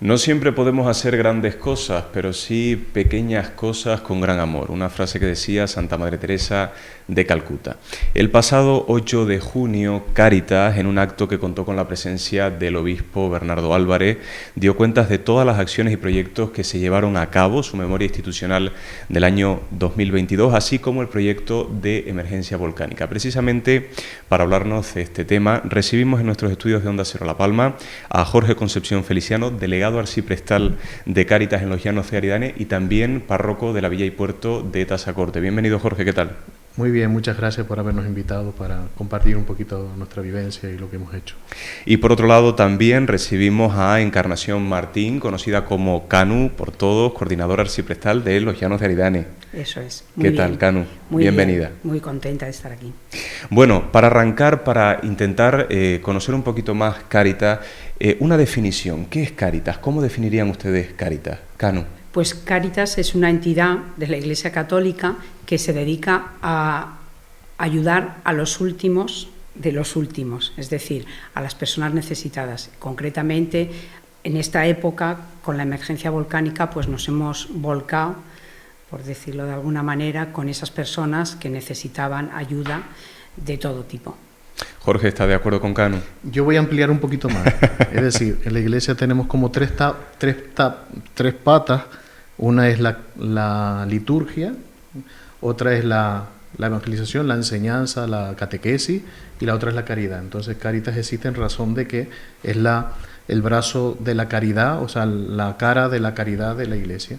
No siempre podemos hacer grandes cosas, pero sí pequeñas cosas con gran amor. Una frase que decía Santa Madre Teresa de Calcuta. El pasado 8 de junio, Cáritas, en un acto que contó con la presencia del obispo Bernardo Álvarez, dio cuentas de todas las acciones y proyectos que se llevaron a cabo, su memoria institucional del año 2022, así como el proyecto de emergencia volcánica. Precisamente para hablarnos de este tema, recibimos en nuestros estudios de Onda Cero La Palma a Jorge Concepción Feliciano, delegado arciprestal de Cáritas en los Llanos de Aridane y también párroco de la Villa y Puerto de Tazacorte. Bienvenido, Jorge, ¿qué tal? Muy bien, muchas gracias por habernos invitado para compartir un poquito nuestra vivencia y lo que hemos hecho. Y por otro lado también recibimos a Encarnación Martín, conocida como Canu por todos, coordinadora arciprestal de los Llanos de Aridane. Eso es. ¿Qué tal, Canu? Bienvenida. Bien, muy contenta de estar aquí. Bueno, para arrancar, para intentar conocer un poquito más Cáritas, una definición. ¿Qué es Cáritas? ¿Cómo definirían ustedes Cáritas? Canu. Pues Cáritas es una entidad de la Iglesia Católica que se dedica a ayudar a los últimos de los últimos, es decir, a las personas necesitadas. Concretamente, en esta época, con la emergencia volcánica, pues nos hemos volcado, por decirlo de alguna manera, con esas personas que necesitaban ayuda de todo tipo. Jorge, ¿está de acuerdo con Canu? Yo voy a ampliar un poquito más. Es decir, en la Iglesia tenemos como tres patas. Una es la liturgia, otra es la evangelización, la enseñanza, la catequesis, y la otra es la caridad. Entonces, Cáritas existe en razón de que es el brazo de la caridad, o sea, la cara de la caridad de la Iglesia.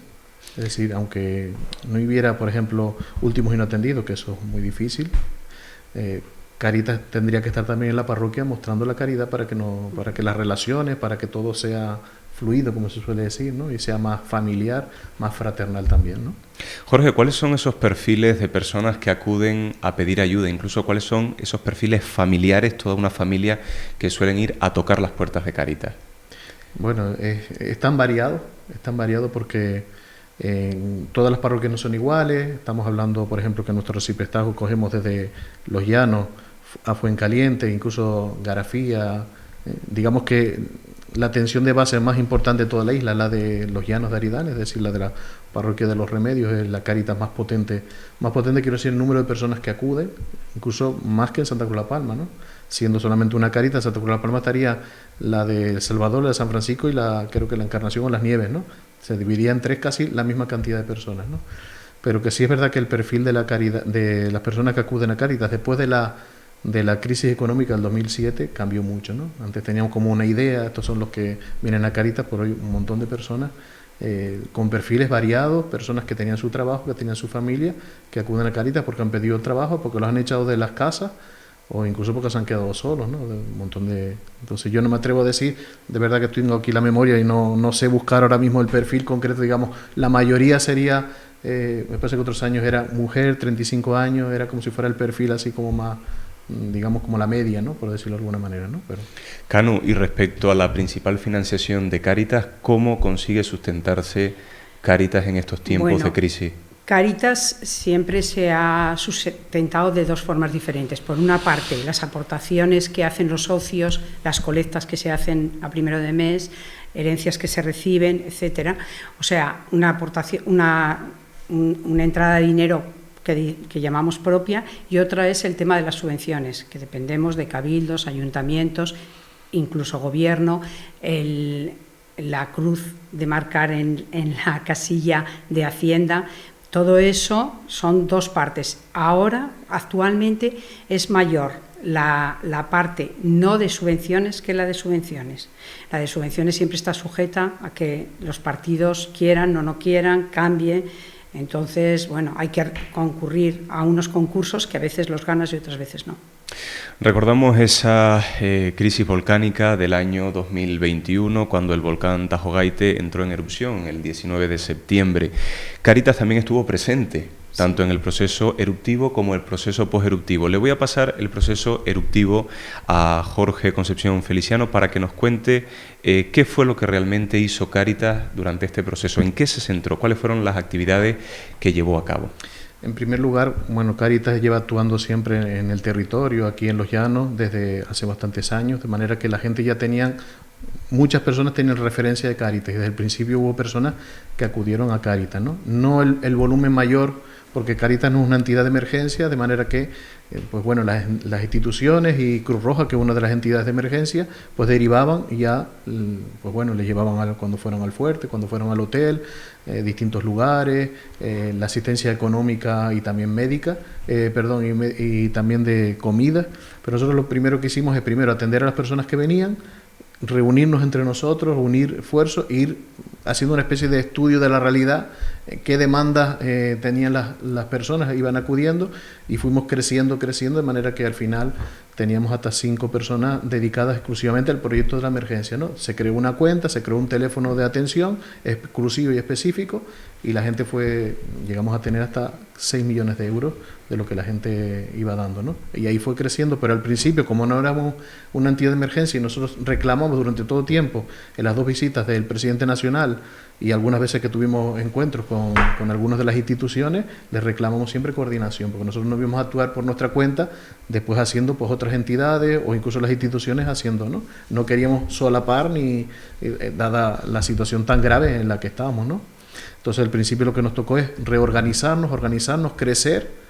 Es decir, aunque no hubiera, por ejemplo, últimos y no atendidos, que eso es muy difícil, Cáritas tendría que estar también en la parroquia mostrando la caridad para que las relaciones, para que todo sea fluido, como se suele decir, ¿no? Y sea más familiar, más fraternal también, ¿no? Jorge, ¿cuáles son esos perfiles de personas que acuden a pedir ayuda? Incluso, ¿cuáles son esos perfiles familiares, toda una familia que suelen ir a tocar las puertas de Cáritas? Bueno, están variados porque todas las parroquias no son iguales. Estamos hablando, por ejemplo, que nuestro arciprestazgo cogemos desde Los Llanos a Fuencaliente, incluso Garafía. Digamos que la atención de base más importante de toda la isla, la de los Llanos de Aridane, es decir, la de la parroquia de los Remedios, es la Cáritas más potente quiero decir, el número de personas que acuden, incluso más que en Santa Cruz de la Palma, ¿no? Siendo solamente una Cáritas, en Santa Cruz de la Palma estaría la de El Salvador, la de San Francisco y creo que la Encarnación o Las Nieves, ¿no? Se dividía en tres casi la misma cantidad de personas, ¿no? Pero que sí es verdad que el perfil de la caridad, de las personas que acuden a Cáritas después de la crisis económica del 2007 cambió mucho, ¿no? Antes teníamos como una idea, estos son los que vienen a Cáritas, por hoy un montón de personas con perfiles variados, personas que tenían su trabajo, que tenían su familia, que acuden a Cáritas porque han pedido trabajo, porque los han echado de las casas o incluso porque se han quedado solos, ¿no? Entonces yo no me atrevo a decir, de verdad que tengo aquí la memoria y no sé buscar ahora mismo el perfil concreto, digamos, la mayoría sería, me parece que otros años era mujer, 35 años, era como si fuera el perfil así como más, digamos, como la media, ¿no? Por decirlo de alguna manera, ¿no? Canu, y respecto a la principal financiación de Cáritas, ¿cómo consigue sustentarse Cáritas en estos tiempos de crisis? Cáritas siempre se ha sustentado de dos formas diferentes. Por una parte, las aportaciones que hacen los socios, las colectas que se hacen a primero de mes, herencias que se reciben, etcétera. O sea, una aportación, una entrada de dinero que llamamos propia, y otra es el tema de las subvenciones, que dependemos de cabildos, ayuntamientos, incluso gobierno, la cruz de marcar en la casilla de Hacienda. Todo eso son dos partes. Ahora, actualmente, es mayor la parte no de subvenciones que la de subvenciones. La de subvenciones siempre está sujeta a que los partidos quieran o no quieran, cambie. Entonces, bueno, hay que concurrir a unos concursos que a veces los ganas y otras veces no. Recordamos esa crisis volcánica del año 2021, cuando el volcán Tajo Gaite entró en erupción el 19 de septiembre. Cáritas también estuvo presente, tanto en el proceso eruptivo como el proceso poseruptivo. Le voy a pasar el proceso eruptivo a Jorge Concepción Feliciano para que nos cuente qué fue lo que realmente hizo Cáritas durante este proceso, en qué se centró, cuáles fueron las actividades que llevó a cabo. En primer lugar, bueno, Cáritas lleva actuando siempre en el territorio, aquí en Los Llanos, desde hace bastantes años, de manera que la gente ya tenía muchas personas tienen referencia de Cáritas y desde el principio hubo personas que acudieron a Cáritas, ¿no? No el volumen mayor, porque Cáritas no es una entidad de emergencia, de manera que pues bueno, las instituciones y Cruz Roja, que es una de las entidades de emergencia, pues derivaban y ya, pues bueno, les llevaban cuando fueron al fuerte, cuando fueron al hotel, distintos lugares, la asistencia económica y también médica, y también de comida. Pero nosotros lo primero que hicimos es primero atender a las personas que venían, reunirnos entre nosotros, unir esfuerzos, ir haciendo una especie de estudio de la realidad, qué demandas tenían las personas, iban acudiendo, y fuimos creciendo, de manera que al final teníamos hasta 5 personas dedicadas exclusivamente al proyecto de la emergencia, ¿no? Se creó una cuenta, se creó un teléfono de atención exclusivo y específico, y la gente llegamos a tener hasta 6 millones de euros de lo que la gente iba dando, ¿no? Y ahí fue creciendo, pero al principio, como no éramos una entidad de emergencia y nosotros reclamamos durante todo tiempo en las 2 visitas del presidente nacional y algunas veces que tuvimos encuentros con algunas de las instituciones, les reclamamos siempre coordinación, porque nosotros no íbamos a actuar por nuestra cuenta, después haciendo pues otras entidades o incluso las instituciones haciendo, ¿no? No queríamos solapar dada la situación tan grave en la que estábamos, ¿no? Entonces al principio lo que nos tocó es reorganizarnos, crecer,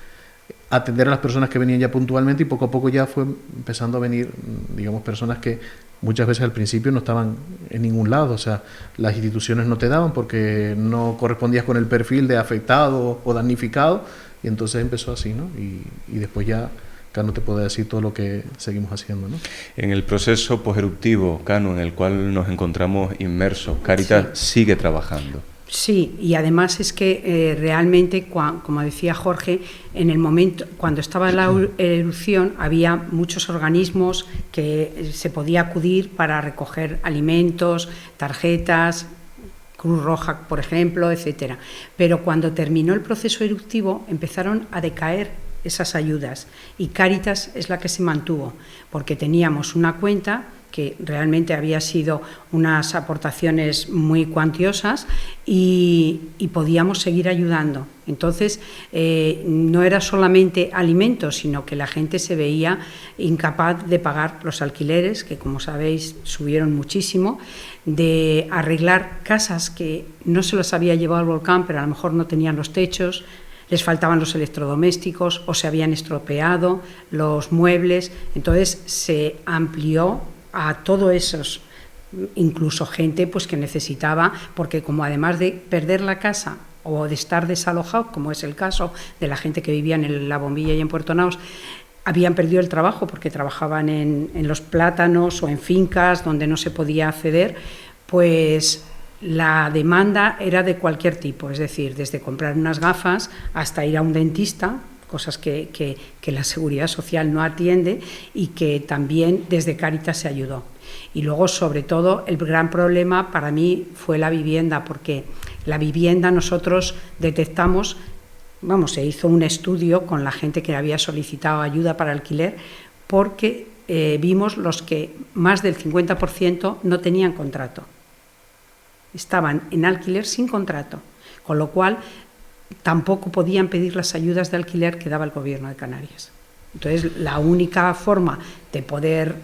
atender a las personas que venían ya puntualmente, y poco a poco ya fue empezando a venir, digamos, personas que muchas veces al principio no estaban en ningún lado, o sea, las instituciones no te daban porque no correspondías con el perfil de afectado o damnificado, y entonces empezó así, ¿no? Y después ya Cano te puede decir todo lo que seguimos haciendo, ¿no? En el proceso poseruptivo, Cano, en el cual nos encontramos inmersos, Cáritas sigue trabajando. Sí, y además es que realmente, como decía Jorge, en el momento, cuando estaba la erupción, había muchos organismos que se podía acudir para recoger alimentos, tarjetas, Cruz Roja, por ejemplo, etcétera. Pero cuando terminó el proceso eruptivo, empezaron a decaer esas ayudas, y Cáritas es la que se mantuvo, porque teníamos una cuenta que realmente había sido unas aportaciones muy cuantiosas y podíamos seguir ayudando. Entonces, no era solamente alimentos, sino que la gente se veía incapaz de pagar los alquileres, que como sabéis subieron muchísimo, de arreglar casas que no se las había llevado al volcán, pero a lo mejor no tenían los techos, les faltaban los electrodomésticos o se habían estropeado los muebles. Entonces se amplió a todos esos, incluso gente pues que necesitaba, porque como además de perder la casa o de estar desalojado, como es el caso de la gente que vivía en La Bombilla y en Puerto Naos, habían perdido el trabajo porque trabajaban en los plátanos o en fincas donde no se podía acceder, pues la demanda era de cualquier tipo, es decir, desde comprar unas gafas hasta ir a un dentista, cosas que la Seguridad Social no atiende, y que también desde Cáritas se ayudó. Y luego, sobre todo, el gran problema para mí fue la vivienda, porque la vivienda nosotros detectamos, se hizo un estudio con la gente que había solicitado ayuda para alquiler, porque vimos los que más del 50% no tenían contrato. Estaban en alquiler sin contrato, con lo cual tampoco podían pedir las ayudas de alquiler que daba el Gobierno de Canarias. Entonces, la única forma de poder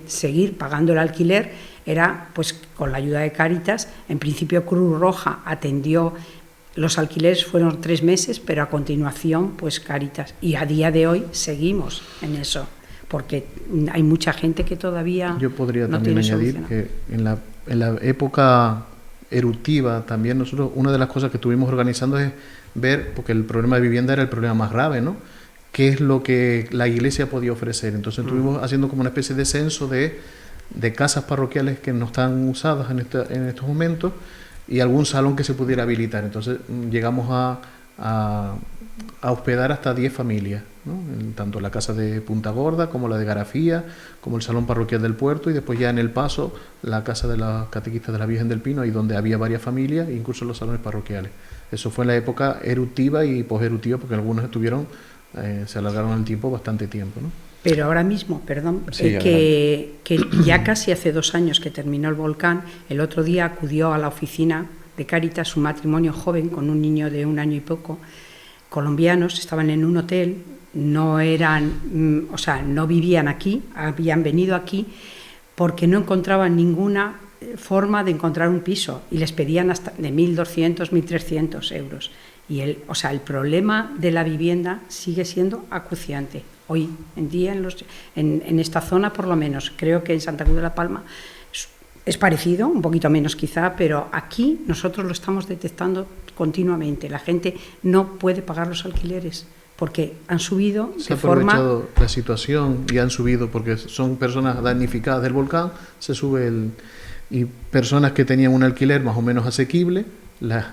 seguir pagando el alquiler era pues con la ayuda de Cáritas. En principio, Cruz Roja atendió, los alquileres fueron 3 meses, pero a continuación pues Cáritas. Y a día de hoy seguimos en eso, porque hay mucha gente que todavía Yo podría no también tiene añadir solucionado. que en la época eruptiva también nosotros, una de las cosas que estuvimos organizando es ver, porque el problema de vivienda era el problema más grave, ¿no? ¿Qué es lo que la iglesia podía ofrecer? Entonces estuvimos haciendo como una especie de censo de casas parroquiales que no están usadas en estos momentos, y algún salón que se pudiera habilitar. Entonces llegamos a hospedar hasta 10 familias, ¿no? Tanto la casa de Punta Gorda como la de Garafía, como el salón parroquial del puerto, y después ya en El Paso la casa de la catequista de la Virgen del Pino, ahí donde había varias familias, incluso los salones parroquiales. Eso fue en la época eruptiva y poseruptiva, porque algunos estuvieron, se alargaron el tiempo, bastante tiempo, ¿no? Pero ahora mismo, Sí, que ya casi hace 2 años que terminó el volcán, el otro día acudió a la oficina de Cáritas un matrimonio joven con un niño de 1 año y poco, colombianos, estaban en un hotel, no vivían aquí, habían venido aquí, porque no encontraban ninguna forma de encontrar un piso y les pedían hasta de 1.200, 1.300 euros. Y el problema de la vivienda sigue siendo acuciante. Hoy en día, en esta zona por lo menos, creo que en Santa Cruz de la Palma es parecido, un poquito menos quizá, pero aquí nosotros lo estamos detectando continuamente. La gente no puede pagar los alquileres porque han subido de forma... Se ha aprovechado la situación y han subido porque son personas damnificadas del volcán, se sube y personas que tenían un alquiler más o menos asequible, las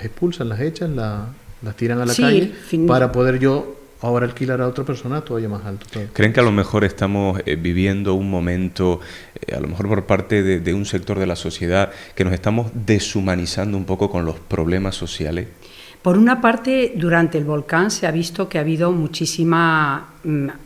expulsan, las echan, las tiran a la calle para poder yo ahora alquilar a otra persona todavía más alto. ¿Creen que a lo mejor estamos viviendo un momento, a lo mejor por parte de un sector de la sociedad, que nos estamos deshumanizando un poco con los problemas sociales? Por una parte, durante el volcán se ha visto que ha habido muchísima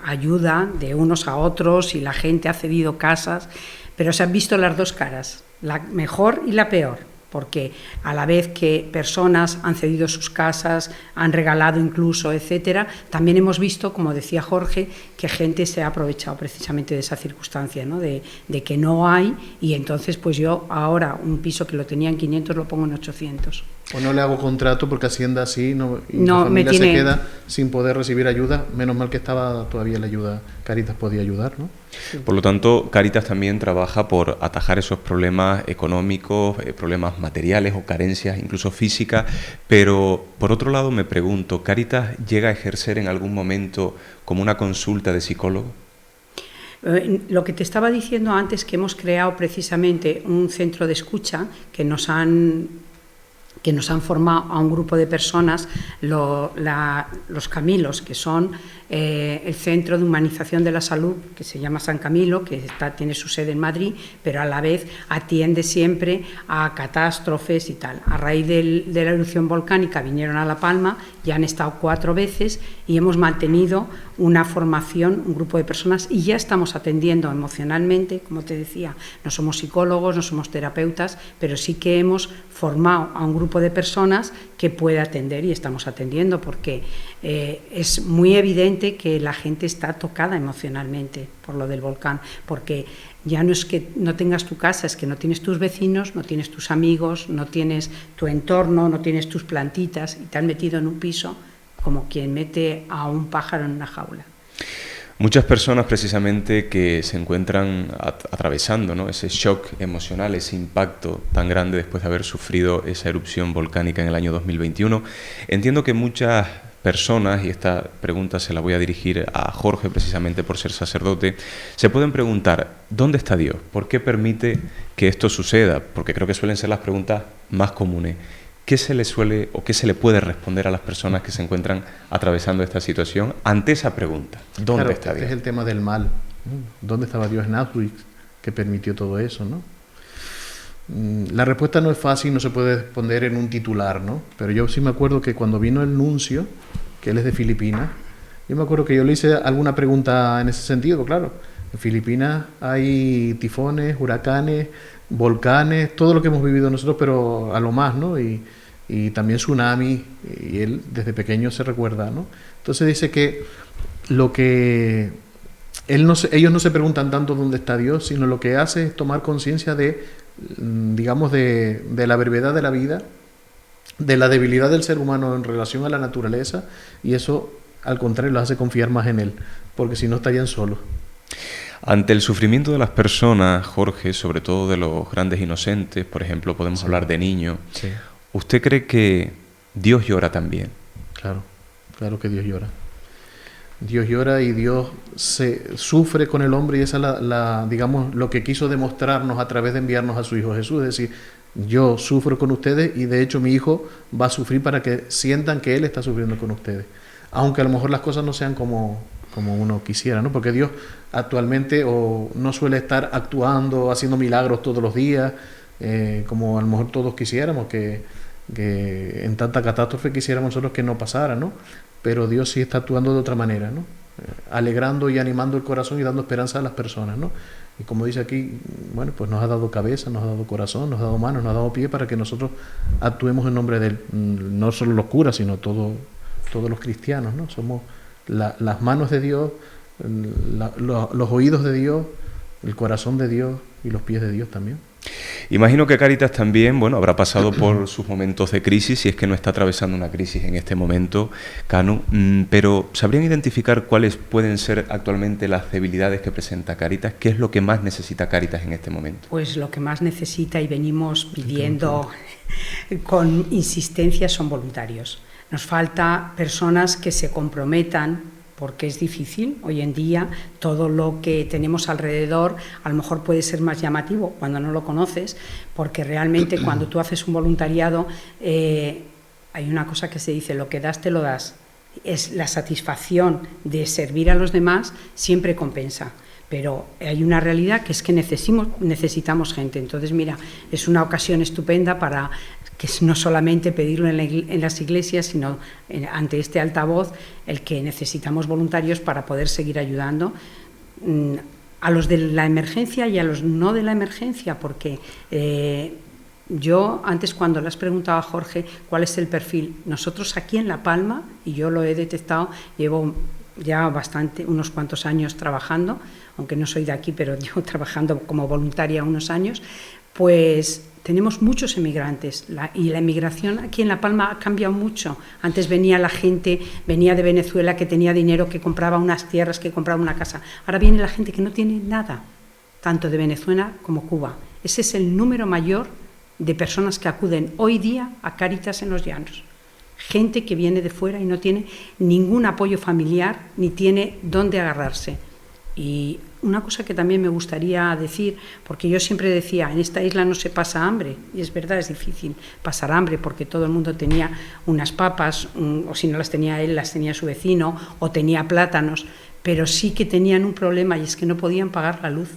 ayuda de unos a otros y la gente ha cedido casas, pero se han visto las dos caras, la mejor y la peor, porque a la vez que personas han cedido sus casas, han regalado incluso, etcétera, también hemos visto, como decía Jorge, que gente se ha aprovechado precisamente de esa circunstancia, ¿no? de que no hay, y entonces pues yo ahora un piso que lo tenía en 500 lo pongo en 800. O no le hago contrato porque Hacienda así y la familia se queda sin poder recibir ayuda. Menos mal que estaba todavía la ayuda, Cáritas podía ayudar, ¿no? Por lo tanto, Cáritas también trabaja por atajar esos problemas económicos, problemas materiales o carencias incluso físicas, pero por otro lado me pregunto, ¿Cáritas llega a ejercer en algún momento como una consulta de psicólogo? Lo que te estaba diciendo antes, que hemos creado precisamente un centro de escucha que nos han formado a un grupo de personas, los Camilos, que son el Centro de Humanización de la Salud, que se llama San Camilo, que tiene su sede en Madrid, pero a la vez atiende siempre a catástrofes y tal. A raíz de la erupción volcánica vinieron a La Palma, ya han estado 4 veces y hemos mantenido una formación, un grupo de personas, y ya estamos atendiendo emocionalmente, como te decía, no somos psicólogos, no somos terapeutas, pero sí que hemos formado a un grupo de personas que puede atender y estamos atendiendo porque es muy evidente que la gente está tocada emocionalmente por lo del volcán, porque ya no es que no tengas tu casa, es que no tienes tus vecinos, no tienes tus amigos, no tienes tu entorno, no tienes tus plantitas y te han metido en un piso como quien mete a un pájaro en una jaula. Muchas personas precisamente que se encuentran atravesando, ¿no?, ese shock emocional, ese impacto tan grande después de haber sufrido esa erupción volcánica en el año 2021. Entiendo que muchas personas, y esta pregunta se la voy a dirigir a Jorge precisamente por ser sacerdote, se pueden preguntar, ¿dónde está Dios? ¿Por qué permite que esto suceda? Porque creo que suelen ser las preguntas más comunes. ¿Qué se le suele o qué se le puede responder a las personas que se encuentran atravesando esta situación ante esa pregunta? ¿Dónde está Dios? Este es el tema del mal, ¿no? ¿Dónde estaba Dios en Auschwitz que permitió todo eso, ¿no? La respuesta no es fácil, no se puede responder en un titular, ¿no? Pero yo sí me acuerdo que cuando vino el nuncio, que él es de Filipinas, yo me acuerdo que yo le hice alguna pregunta en ese sentido, claro. En Filipinas hay tifones, huracanes, volcanes, todo lo que hemos vivido nosotros, pero a lo más, ¿no? Y también tsunami, y él desde pequeño se recuerda, ¿no? Entonces dice que ellos no se preguntan tanto dónde está Dios, sino lo que hace es tomar conciencia de, digamos, de la brevedad de la vida, de la debilidad del ser humano en relación a la naturaleza, y eso, al contrario, los hace confiar más en él, porque si no estarían solos. Ante el sufrimiento de las personas, Jorge, sobre todo de los grandes inocentes, por ejemplo, podemos hablar de niños, sí. ¿Usted cree que Dios llora también? Claro que Dios llora. Dios llora y Dios se sufre con el hombre, y esa es digamos, lo que quiso demostrarnos a través de enviarnos a su Hijo Jesús, es decir, yo sufro con ustedes y de hecho mi Hijo va a sufrir para que sientan que Él está sufriendo con ustedes, aunque a lo mejor las cosas no sean como uno quisiera, ¿no? Porque Dios actualmente no suele estar actuando, haciendo milagros todos los días, como a lo mejor todos quisiéramos, que en tanta catástrofe quisiéramos nosotros que no pasara, ¿no? Pero Dios sí está actuando de otra manera, ¿no? Alegrando y animando el corazón y dando esperanza a las personas, ¿no? Y como dice aquí, bueno, pues nos ha dado cabeza, nos ha dado corazón, nos ha dado manos, nos ha dado pie para que nosotros actuemos en nombre de Él. No solo los curas, sino todos los cristianos, ¿no? Somos las manos de Dios, los oídos de Dios, el corazón de Dios y los pies de Dios también. Imagino que Cáritas también, bueno, habrá pasado por sus momentos de crisis, si es que no está atravesando una crisis en este momento, Canu, pero ¿sabrían identificar cuáles pueden ser actualmente las debilidades que presenta Cáritas? ¿Qué es lo que más necesita Cáritas en este momento? Pues lo que más necesita y venimos pidiendo con insistencia son voluntarios. Nos falta personas que se comprometan, porque es difícil. Hoy en día todo lo que tenemos alrededor a lo mejor puede ser más llamativo cuando no lo conoces, porque realmente cuando tú haces un voluntariado hay una cosa que se dice, lo que das te lo das. Es la satisfacción de servir a los demás, siempre compensa. Pero hay una realidad que es que necesitamos gente. Entonces, mira, es una ocasión estupenda para que no solamente pedirlo en las iglesias, sino ante este altavoz, el que necesitamos voluntarios para poder seguir ayudando a los de la emergencia y a los no de la emergencia, porque yo antes, cuando le has preguntado a Jorge cuál es el perfil, nosotros aquí en La Palma, y yo lo he detectado, llevo ya unos cuantos años trabajando, aunque no soy de aquí, pero llevo trabajando como voluntaria unos años, pues tenemos muchos emigrantes y la emigración aquí en La Palma ha cambiado mucho. Antes venía la gente, venía de Venezuela que tenía dinero, que compraba unas tierras, que compraba una casa. Ahora viene la gente que no tiene nada, tanto de Venezuela como Cuba. Ese es el número mayor de personas que acuden hoy día a Cáritas en los Llanos. Gente que viene de fuera y no tiene ningún apoyo familiar ni tiene dónde agarrarse. Y una cosa que también me gustaría decir, porque yo siempre decía, en esta isla no se pasa hambre, y es verdad, es difícil pasar hambre porque todo el mundo tenía unas papas, o si no las tenía él, las tenía su vecino, o tenía plátanos, pero sí que tenían un problema, y es que no podían pagar la luz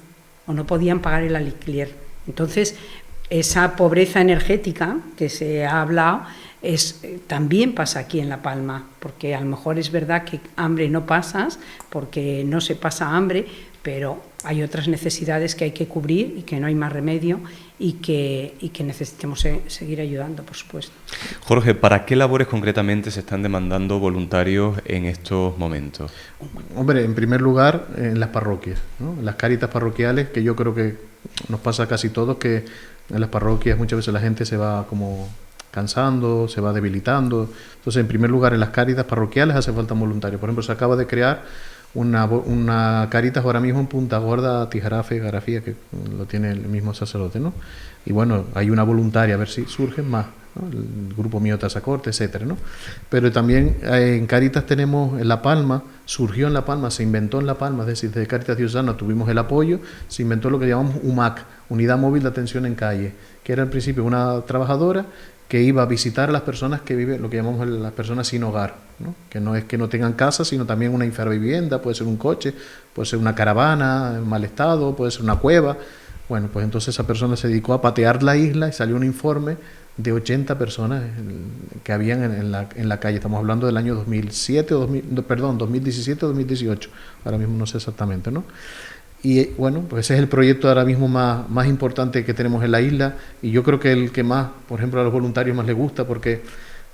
o no podían pagar el alquiler. Entonces, esa pobreza energética que se ha hablado también pasa aquí en La Palma, porque a lo mejor es verdad que hambre no pasas, porque no se pasa hambre, pero hay otras necesidades que hay que cubrir y que no hay más remedio y que necesitamos seguir ayudando, por supuesto. Jorge, ¿para qué labores concretamente se están demandando voluntarios en estos momentos? Hombre, en primer lugar, en las parroquias, ¿no? En las cáritas parroquiales, que yo creo que nos pasa a casi todos, que en las parroquias muchas veces la gente se va como cansando, se va debilitando. Entonces, en primer lugar, en las cáritas parroquiales hace falta voluntarios. Por ejemplo, se acaba de crear una Cáritas ahora mismo en Punta Gorda, Tijarafe, Garafía, que lo tiene el mismo sacerdote, ¿no? Y bueno, hay una voluntaria, a ver si surgen más, ¿no? El grupo mío Tazacorte, etcétera, ¿no? Pero también en Cáritas tenemos en La Palma, surgió en La Palma, se inventó en La Palma, es decir, desde Cáritas Diocesana tuvimos el apoyo, se inventó lo que llamamos UMAC, Unidad Móvil de Atención en Calle, que era al principio una trabajadora que iba a visitar a las personas que viven, lo que llamamos las personas sin hogar, ¿no? Que no es que no tengan casa, sino también una infravivienda, puede ser un coche, puede ser una caravana en mal estado, puede ser una cueva. Bueno, pues entonces esa persona se dedicó a patear la isla y salió un informe de 80 personas que habían en la calle. Estamos hablando del año 2017 o 2017 o 2018, ahora mismo no sé exactamente, ¿no? Y bueno, pues ese es el proyecto ahora mismo más importante que tenemos en la isla, y yo creo que el que más, por ejemplo, a los voluntarios más les gusta, porque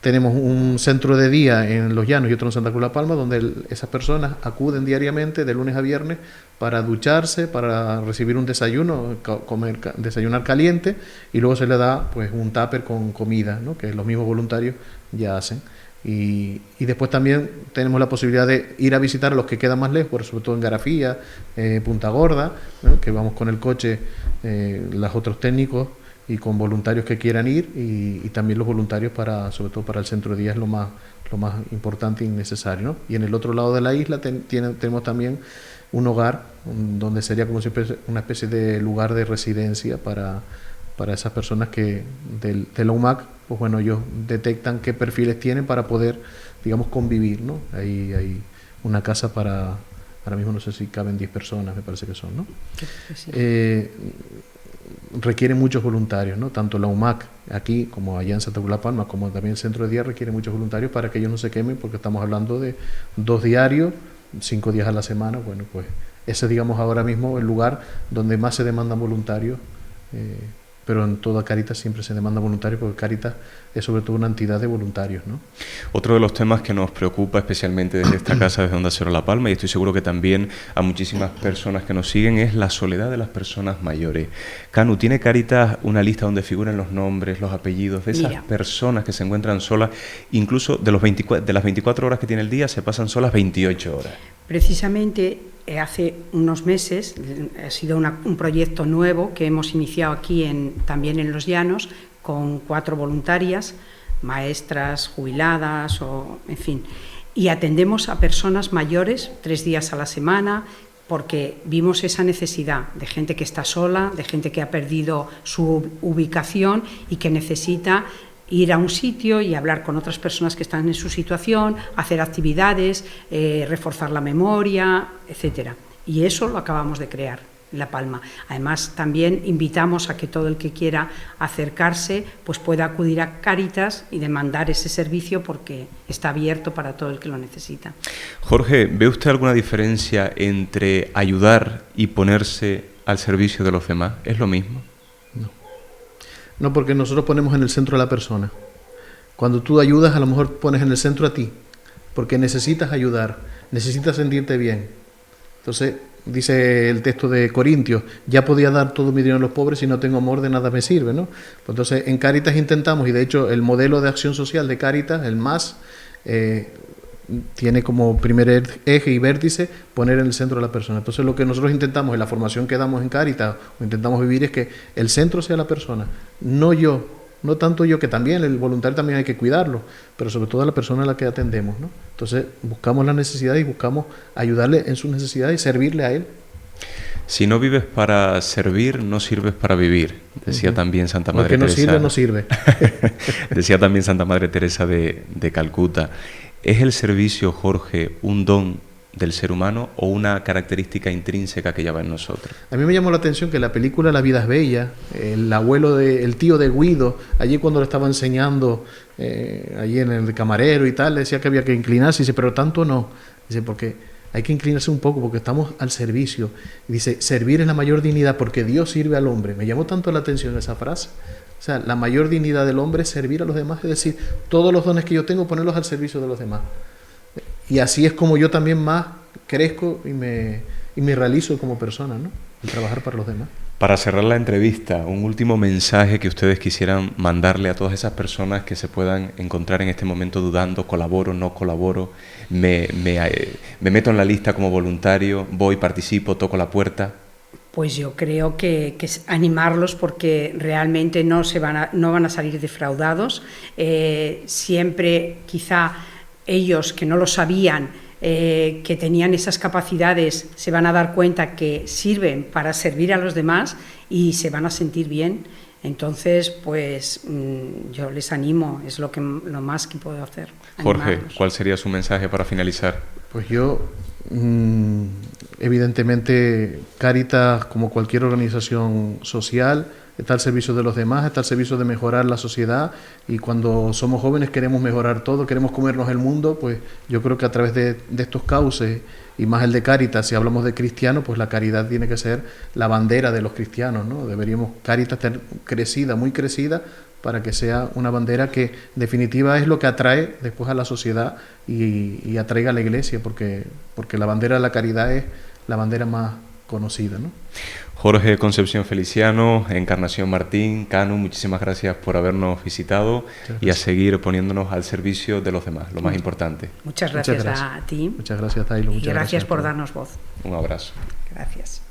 tenemos un centro de día en Los Llanos y otro en Santa Cruz de La Palma, donde esas personas acuden diariamente de lunes a viernes para ducharse, para recibir un desayuno, desayunar caliente, y luego se le da pues un tupper con comida, ¿no? Que los mismos voluntarios ya hacen. Y después también tenemos la posibilidad de ir a visitar a los que quedan más lejos, sobre todo en Garafía, Punta Gorda, ¿no? Que vamos con el coche, los otros técnicos y con voluntarios que quieran ir, y también los voluntarios sobre todo para el centro de día es lo más importante y necesario, ¿no? Y en el otro lado de la isla tenemos también un hogar donde sería como siempre una especie de lugar de residencia para esas personas que de la UMAC, pues bueno, ellos detectan qué perfiles tienen para poder, digamos, convivir, ¿no? Ahí hay una casa ahora mismo no sé si caben 10 personas, me parece que son, ¿no? Sí. Requiere muchos voluntarios, ¿no? Tanto la UMAC aquí como allá en Santa Cruz de La Palma, como también el centro de día, requiere muchos voluntarios para que ellos no se quemen, porque estamos hablando de 2 diarios, 5 días a la semana. Bueno, pues ese es, digamos, ahora mismo el lugar donde más se demandan voluntarios pero en toda Cáritas siempre se demanda voluntarios, porque Cáritas es sobre todo una entidad de voluntarios, ¿no? Otro de los temas que nos preocupa especialmente desde esta casa, desde Onda Cero La Palma, y estoy seguro que también a muchísimas personas que nos siguen, es la soledad de las personas mayores. Canu, ¿tiene Cáritas una lista donde figuran los nombres, los apellidos de esas personas que se encuentran solas? Incluso de las 24 horas que tiene el día, se pasan solas 28 horas. Precisamente hace unos meses ha sido un proyecto nuevo que hemos iniciado aquí también en Los Llanos, con 4 voluntarias, maestras, jubiladas, en fin, y atendemos a personas mayores 3 días a la semana, porque vimos esa necesidad de gente que está sola, de gente que ha perdido su ubicación y que necesita ir a un sitio y hablar con otras personas que están en su situación, hacer actividades, reforzar la memoria, etcétera. Y eso lo acabamos de crear en La Palma. Además, también invitamos a que todo el que quiera acercarse pues pueda acudir a Cáritas y demandar ese servicio, porque está abierto para todo el que lo necesita. Jorge, ¿ve usted alguna diferencia entre ayudar y ponerse al servicio de los demás? ¿Es lo mismo? No, porque nosotros ponemos en el centro a la persona. Cuando tú ayudas, a lo mejor pones en el centro a ti, porque necesitas ayudar, necesitas sentirte bien. Entonces, dice el texto de Corintios, ya podía dar todo mi dinero a los pobres, si no tengo amor de nada me sirve, ¿no? Pues entonces, en Cáritas intentamos, y de hecho el modelo de acción social de Cáritas, el MAS, tiene como primer eje y vértice poner en el centro a la persona. Entonces lo que nosotros intentamos en la formación que damos en Cáritas, o intentamos vivir, es que el centro sea la persona, no yo, no tanto yo, que también el voluntario también hay que cuidarlo, pero sobre todo a la persona a la que atendemos, ¿no? Entonces buscamos la necesidad y buscamos ayudarle en sus necesidades y servirle a él. Si no vives para servir, no sirves para vivir, decía también Santa Madre Teresa. Porque no sirve, no sirve. Decía también Santa Madre Teresa de Calcuta. ¿Es el servicio, Jorge, un don del ser humano o una característica intrínseca que lleva en nosotros? A mí me llamó la atención que en la película La vida es bella, el tío de Guido, allí cuando le estaba enseñando, allí en el camarero y tal, le decía que había que inclinarse, y dice, pero tanto no, dice, porque hay que inclinarse un poco, porque estamos al servicio. Y dice, servir es la mayor dignidad, porque Dios sirve al hombre. Me llamó tanto la atención esa frase. O sea, la mayor dignidad del hombre es servir a los demás, es decir, todos los dones que yo tengo, ponerlos al servicio de los demás. Y así es como yo también más crezco y me realizo como persona, ¿no? El trabajar para los demás. Para cerrar la entrevista, un último mensaje que ustedes quisieran mandarle a todas esas personas que se puedan encontrar en este momento dudando, colaboro, no colaboro, me meto en la lista como voluntario, voy, participo, toco la puerta. Pues yo creo que es animarlos, porque realmente no van a salir defraudados. Siempre quizá ellos que no lo sabían, que tenían esas capacidades, se van a dar cuenta que sirven para servir a los demás y se van a sentir bien. Entonces, pues yo les animo, es lo más que puedo hacer. Jorge, ¿cuál sería su mensaje para finalizar? Pues yo, evidentemente, Cáritas, como cualquier organización social, está al servicio de los demás, está al servicio de mejorar la sociedad, y cuando somos jóvenes queremos mejorar todo, queremos comernos el mundo. Pues yo creo que a través de estos cauces, y más el de Cáritas, si hablamos de cristianos, pues la caridad tiene que ser la bandera de los cristianos, ¿no? Deberíamos Cáritas tener crecida, muy crecida, para que sea una bandera que en definitiva es lo que atrae después a la sociedad y atraiga a la iglesia, porque la bandera de la caridad es la bandera más conocida, ¿no? Jorge Concepción Feliciano, Encarnación Martín, Canu, muchísimas gracias por habernos visitado y a seguir poniéndonos al servicio de los demás, lo más importante. Muchas gracias a ti. Muchas gracias, Tailo. Y gracias por darnos voz. Un abrazo. Gracias.